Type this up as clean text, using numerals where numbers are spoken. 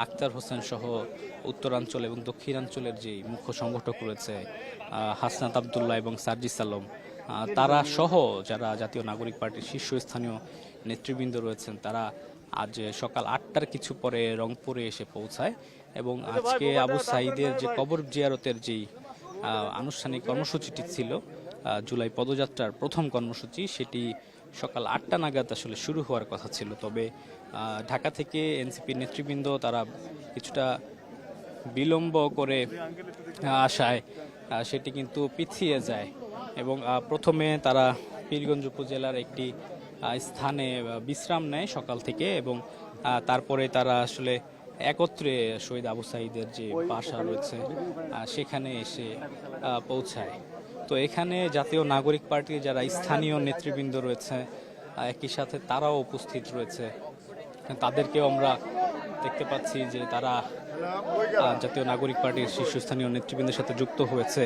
আক্তার হোসেন সহ উত্তরাঞ্চল এবং দক্ষিণাঞ্চলের যে মুখ্য সংগঠক রয়েছে হাসনাত আবদুল্লাহ এবং সার্জিস আলম, তারা সহ যারা জাতীয় নাগরিক পার্টির শীর্ষস্থানীয় নেতৃবৃন্দ রয়েছেন, তারা আজ সকাল 8টার কিছু পরে রংপুরে এসে পৌঁছায় এবং আজকে আবু সাঈদের যে কবর জিয়ারতের যেই আনুষ্ঠানিক কর্মসূচিটি ছিল, জুলাই পদযাত্রার প্রথম কর্মসূচি, সেটি সকাল 8টা নাগাদ আসলে শুরু হওয়ার কথা ছিল। তবে ঢাকা থেকে এনসিপির নেতৃবৃন্দ তারা কিছুটা বিলম্ব করে আসায় সেটি কিন্তু পিছিয়ে যায় এবং প্রথমে তারা পীরগঞ্জ উপজেলার একটি স্থানে বিশ্রাম নেয় সকাল থেকে এবং তারপরে তারা আসলে একত্রে শহীদ আবু সাঈদের যে বাসা রয়েছে সেখানে এসে পৌঁছায়। তো এখানে জাতীয় নাগরিক পার্টির যারা স্থানীয় নেতৃবৃন্দ রয়েছে একই সাথে তারাও উপস্থিত রয়েছে। তাদেরকেও আমরা দেখতে পাচ্ছি যে তারা জাতীয় নাগরিক পার্টির শীর্ষস্থানীয় নেতৃবৃন্দের সাথে যুক্ত হয়েছে।